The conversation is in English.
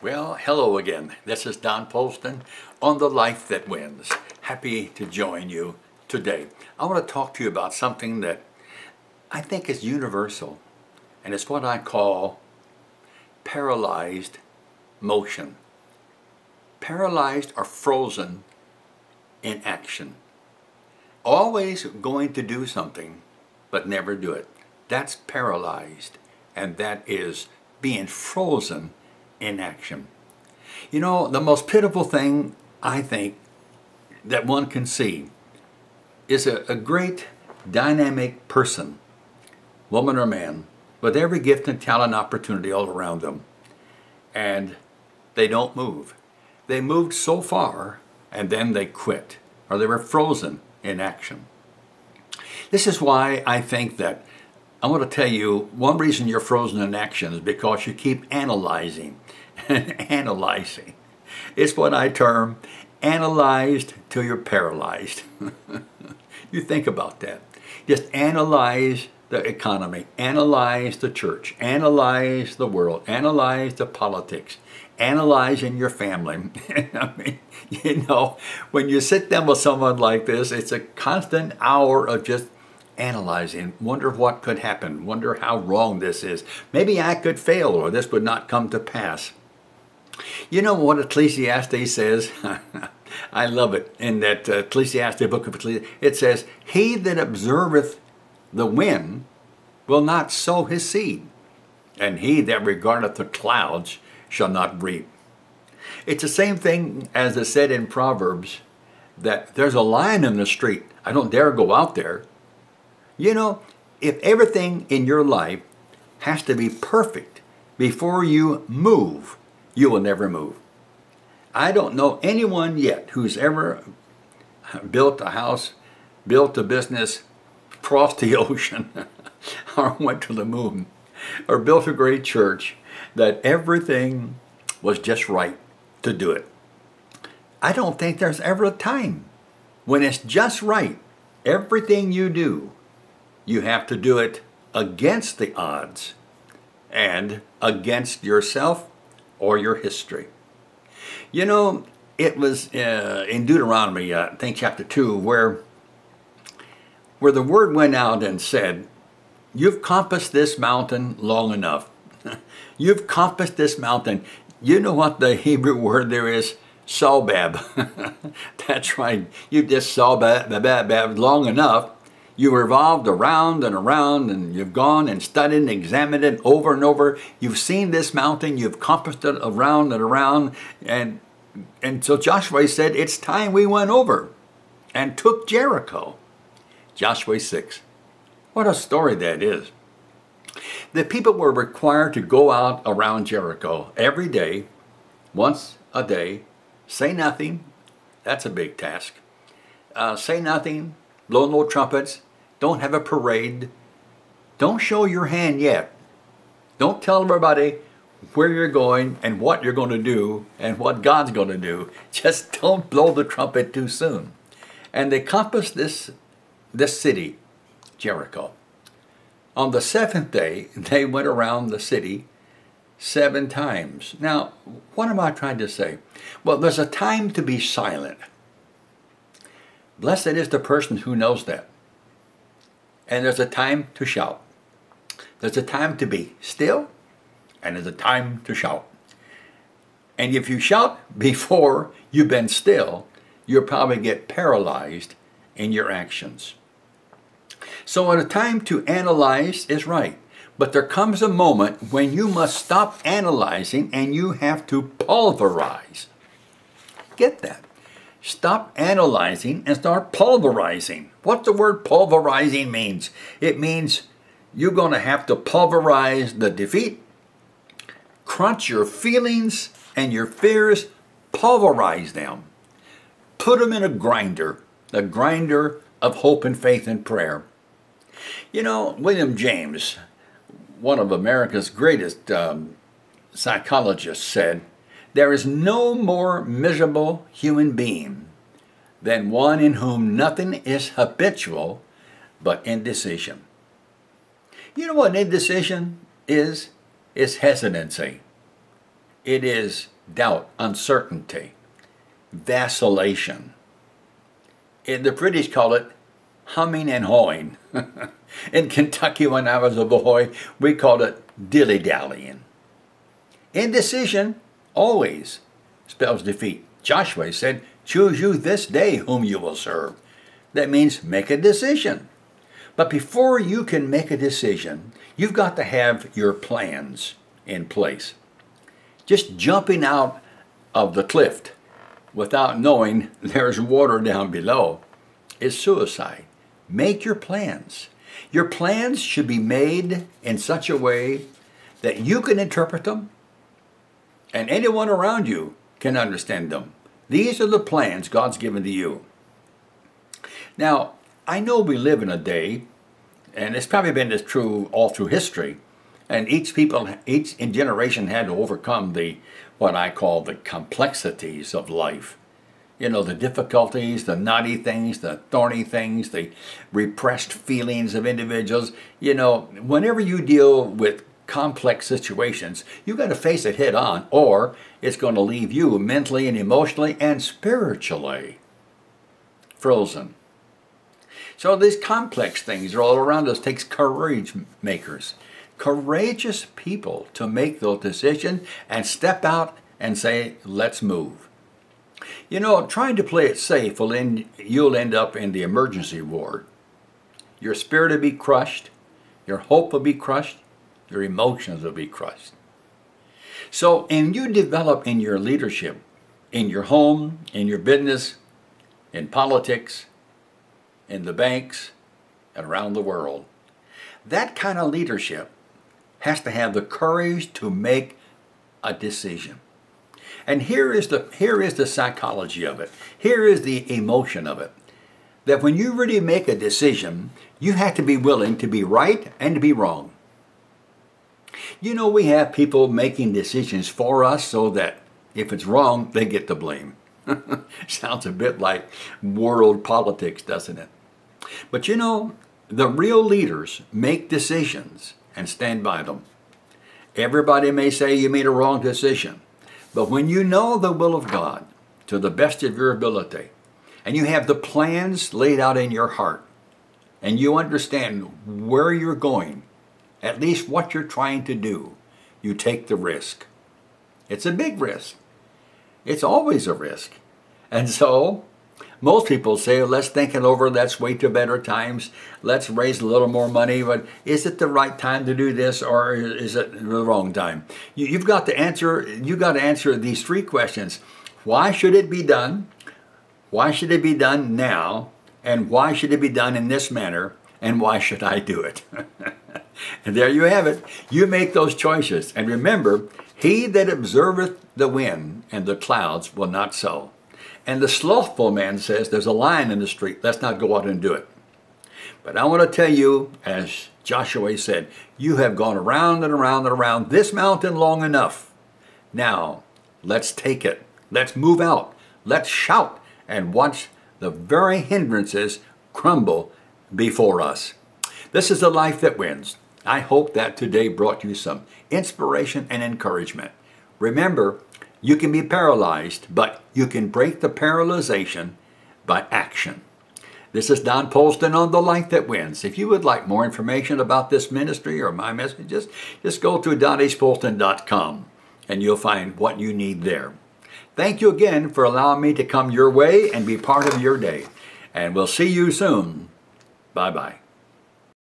Well, hello again. This is Don Polston on The Life That Wins. Happy to join you today. I want to talk to you about something that I think is universal, and it's what I call paralyzed motion. Paralyzed or frozen in action. Always going to do something, but never do it. That's paralyzed, and that is being frozen in action. You know, the most pitiful thing I think that one can see is a great dynamic person, woman or man, with every gift and talent and opportunity all around them, and they don't move. They moved so far and then they quit, or they were frozen in action. This is why I think that I want to tell you one reason you're frozen in action is because you keep analyzing and analyzing. It's what I term analyzed till you're paralyzed. You think about that. Just analyze the economy, analyze the church, analyze the world, analyze the politics, analyze in your family. I mean, you know, when you sit down with someone like this, it's a constant hour of just analyzing, wonder what could happen, wonder how wrong this is. Maybe I could fail or this would not come to pass. You know what Ecclesiastes says? I love it. In that Ecclesiastes book of Ecclesiastes, it says, "He that observeth the wind will not sow his seed, and he that regardeth the clouds shall not reap." It's the same thing as it said in Proverbs, that there's a lion in the street. I don't dare go out there. You know, if everything in your life has to be perfect before you move, you will never move. I don't know anyone yet who's ever built a house, built a business, crossed the ocean, or went to the moon, or built a great church, that everything was just right to do it. I don't think there's ever a time when it's just right. Everything you do, you have to do it against the odds and against yourself or your history. You know, it was in Deuteronomy, I think chapter 2, where the word went out and said, "You've compassed this mountain long enough." You've compassed this mountain. You know what the Hebrew word there is? Sobab. That's right. You've just sobab long enough. You revolved around and around, and you've gone and studied and examined it over and over. You've seen this mountain. You've compassed it around and around. And so Joshua said, "It's time we went over and took Jericho." Joshua 6. What a story that is. The people were required to go out around Jericho every day, once a day, say nothing. That's a big task. Say nothing. Blow no trumpets. Don't have a parade. Don't show your hand yet. Don't tell everybody where you're going and what you're going to do and what God's going to do. Just don't blow the trumpet too soon. And they compassed this city, Jericho. On the seventh day, they went around the city 7 times. Now, what am I trying to say? Well, there's a time to be silent. Blessed is the person who knows that. And there's a time to shout. There's a time to be still, and there's a time to shout. And if you shout before you've been still, you'll probably get paralyzed in your actions. So a time to analyze is right. But there comes a moment when you must stop analyzing and you have to pulverize. Get that? Stop analyzing and start pulverizing. What the word pulverizing means? It means you're going to have to pulverize the defeat, crunch your feelings and your fears, pulverize them. Put them in a grinder, the grinder of hope and faith and prayer. You know, William James, one of America's greatest psychologists, said, "There is no more miserable human being than one in whom nothing is habitual but indecision." You know what indecision is? It's hesitancy. It is doubt, uncertainty, vacillation. The British call it humming and hawing. In Kentucky, when I was a boy, we called it dilly-dallying. Indecision always spells defeat. Joshua said, choose you this day whom you will serve. That means make a decision. But before you can make a decision, you've got to have your plans in place. Just jumping out of the cliff without knowing there's water down below is suicide. Make your plans. Your plans should be made in such a way that you can interpret them and anyone around you can understand them. These are the plans God's given to you. Now, I know we live in a day, and it's probably been this true all through history, and each generation had to overcome what I call the complexities of life. You know, the difficulties, the knotty things, the thorny things, the repressed feelings of individuals. You know, whenever you deal with complex situations, you got to face it head on, or it's going to leave you mentally and emotionally and spiritually frozen. So these complex things are all around us. It takes courage makers, courageous people to make those decisions and step out and say, let's move. You know, trying to play it safe you'll end up in the emergency ward. Your spirit will be crushed, your hope will be crushed, your emotions will be crushed. So, and you develop in your leadership, in your home, in your business, in politics, in the banks, and around the world. That kind of leadership has to have the courage to make a decision. And here is the psychology of it. Here is the emotion of it. That when you really make a decision, you have to be willing to be right and to be wrong. You know, we have people making decisions for us so that if it's wrong, they get the blame. Sounds a bit like world politics, doesn't it? But you know, the real leaders make decisions and stand by them. Everybody may say you made a wrong decision, but when you know the will of God to the best of your ability, and you have the plans laid out in your heart, and you understand where you're going, at least what you're trying to do, you take the risk. It's a big risk. It's always a risk. And so, most people say, let's think it over, let's wait till better times, let's raise a little more money, but is it the right time to do this, or is it the wrong time? You've got to answer these three questions. Why should it be done? Why should it be done now? And why should it be done in this manner? And why should I do it? And there you have it. You make those choices. And remember, he that observeth the wind and the clouds will not sow. And the slothful man says, there's a lion in the street, let's not go out and do it. But I want to tell you, as Joshua said, you have gone around and around and around this mountain long enough. Now, let's take it. Let's move out. Let's shout and watch the very hindrances crumble before us. This is the life that wins. I hope that today brought you some inspiration and encouragement. Remember, you can be paralyzed, but you can break the paralyzation by action. This is Don Polston on The Life That Wins. If you would like more information about this ministry or my messages, just go to donniespolston.com and you'll find what you need there. Thank you again for allowing me to come your way and be part of your day. And we'll see you soon. Bye-bye.